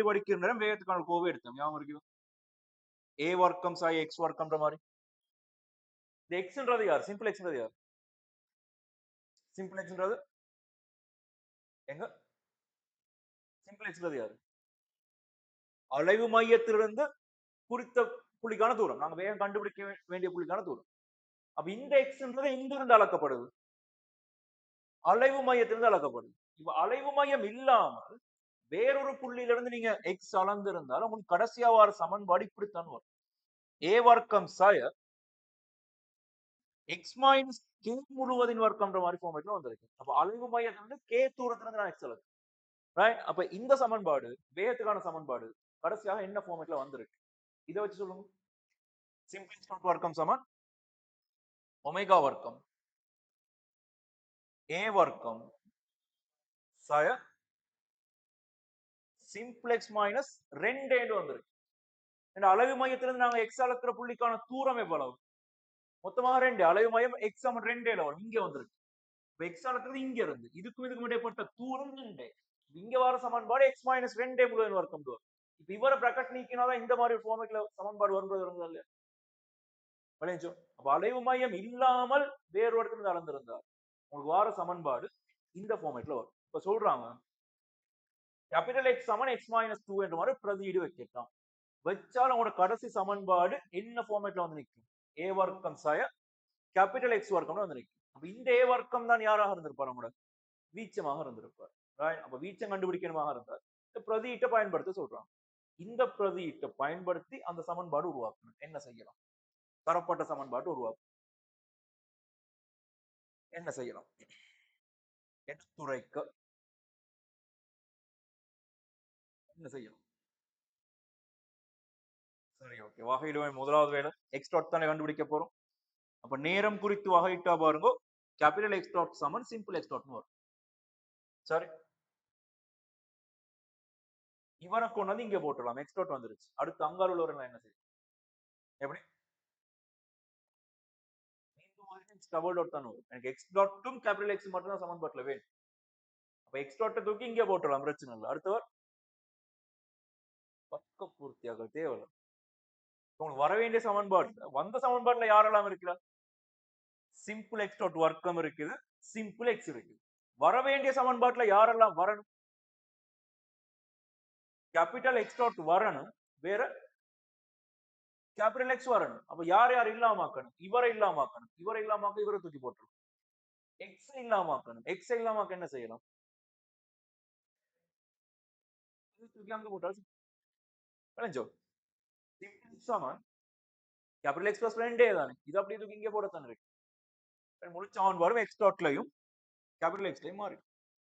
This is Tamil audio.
படிக்கிற நேரம் வேகத்துக்கான கோவை எடுத்தோம் ஞாபகம் இருக்கு a வர்க்கம் சாய் x வர்க்கம்ன்ற மாதிரி இந்த xன்றது யார் சிம்பிள் xன்றது யார் சிம்பிள் xன்றது எங்க சிம்பிள் xன்றது யார் அலைவு மையத்திலிருந்து குறித்த புள்ளிக்கான தூரம் நாங்க வேகம் கண்டுபிடிக்க வேண்டிய புள்ளிக்கான தூரம் அப்ப இந்த எக்ஸ்ன்றது எங்கிருந்து அளக்கப்படுது அலைவு மையத்திலிருந்து அளக்கப்படுது இப்ப அலைவு மையம் இல்லாமல் வேறொரு புள்ளியிலிருந்து நீங்க எக்ஸ் அளந்திருந்தாலும் உங்களுக்கு கடைசியா வர சமன்பாடு இப்படித்தான் வரும் ஏ வர்க்கம் சாய எக்ஸ் மைனஸ் கே முழுவதின் வர்க்கம்ன்ற மாதிரி ஃபார்மேட்ல வந்திருக்கு அப்ப அலைவு மையத்திலிருந்து கே தூரத்துல இருந்து நான் எக்ஸ் அளக்கு ரைட் அப்ப இந்த சமன்பாடு வேகத்துக்கான சமன்பாடு கடைசியாக என்ன ஃபார்மேட்ல வந்திருக்கு இதை வச்சு சொல்லுங்க சிம்பிள் வர்க்கம் சமன் ஒமேகா வர்க்கம் ஏ வர்க்கம் சய சிம்பிளெக்ஸ் மைனஸ் 2 வந்திருக்கு இந்த அலைவு மையத்திலிருந்து நாங்க எக்ஸ் அளக்கிற புள்ளிக்கான தூரம் எவ்வளவு மொத்தமாக 2 அலைவு மையம் எக்ஸ் சமன் 2 இங்க வந்திருக்கு எக்ஸ் அளக்கிறது இங்க இருந்து இதுக்கும் இடைப்பட்ட தூரம் 2 இங்க வர சமன்பாடு எக்ஸ் மைனஸ் 2 முழுவதும் வர்க்கம் தூரம் இப்ப இவர பிரக்கெட் நீக்கினாதான் இந்த மாதிரி ஃபார்மேட்ல சமன்பாடு வரும்போது இல்லையா விளைஞ்சோம் அப்ப அலைவு மையம் இல்லாமல் வேறு இடத்துல அளந்திருந்தார் உங்களுக்கு வார சமன்பாடு இந்த ஃபார்மேட்ல வரும் இப்ப சொல்றாங்க கேபிட்டல் எக்ஸ் சமன் எக்ஸ் மைனஸ் 2 என்ற மாதிரி பிரதியீடு வைக்கலாம் வச்சால் உங்களோட கடைசி சமன்பாடு என்ன ஃபார்மேட்ல வந்து நிற்கும் ஏ வர்க்கம் சாய கேபிட்டல் எக்ஸ் வர்க்கம்னு வந்து நிற்கும் அப்ப இந்த ஏ வர்க்கம் தான் யாராக இருந்திருப்பார் உங்களோட வீச்சமாக இருந்திருப்பார் அப்ப வீச்சம் கண்டுபிடிக்கணுமாக இருந்தார் இந்த பிரதியீட்டை பயன்படுத்த சொல்றாங்க இந்த பிரதியீட்டை பயன்படுத்தி அந்த சமன்பாடு உருவாக்கணும் என்ன செய்யலாம் தரப்பட்ட சமன்பாடு உருவாக்கும் என்ன செய்யலாம் எடுத்துரைக்க என்ன செய்யலாம் சரி ஓகே வகையிடுவேன் முதலாவது வேலை எக்ஸ் டாட் தானே கண்டுபிடிக்க போறோம் அப்ப நேரம் குறித்து வகையிட்டா பாருங்க கேபிட்டல் எக்ஸ் டாட் சமன் சிம்பிள் எக்ஸ் டாட்னு வரும் சரி இவரை கொண்டு வந்து இங்க போட்டுடலாம் எக்ஸ் டாட் வந்துருச்சு அடுத்து அங்கால் உள்ளவர்கள் என்ன செய்யும் எப்படி டபுள் டாட் தான் வரும் எனக்கு எக்ஸ் டாட்டும் கேபிட்டல் எக்ஸ் மட்டும் தான் சமன்பாட்டுல வேணும் அப்ப எக்ஸ் டாட்டை தூக்கி இங்கே போட்டுடலாம் பிரச்சனை இல்லை அடுத்தவர் பக்க பூர்த்தியாக தேவை உங்களுக்கு வர வேண்டிய சமன்பாடு வந்த சமன்பாட்டுல யாரெல்லாம் இருக்கிறார் சிம்பிள் எக்ஸ் டாட் வர்க்கம் இருக்குது சிம்பிள் எக்ஸ் இருக்குது வர வேண்டிய சமன்பாட்டுல யாரெல்லாம் வரணும் கேபிட்டல் எக்ஸ் டாட் வரணும் வேற கேபிட்டல் எக்ஸ் வரணும் அப்ப யார் யார் இல்லாமக்கணும் இவரை இல்லாமக்கணும் இவரை இல்லாமக்க இவரை தூக்கி போட்டுரும் எக்ஸ் இல்லாமக்கணும் எக்ஸ் இல்லாமக்க என்ன செய்யலாம் தூக்கி அங்க போட்டாலும் விளைஞ்சோ சமன் கேபிட்டல் எக்ஸ் பிளஸ் 2 தானே இது அப்படியே தூக்கி இங்கே போடத்தானே இருக்கு முழு சமன்பாடும் எக்ஸ் டாட்லையும் கேபிட்டல் எக்ஸ்லையும் மாறி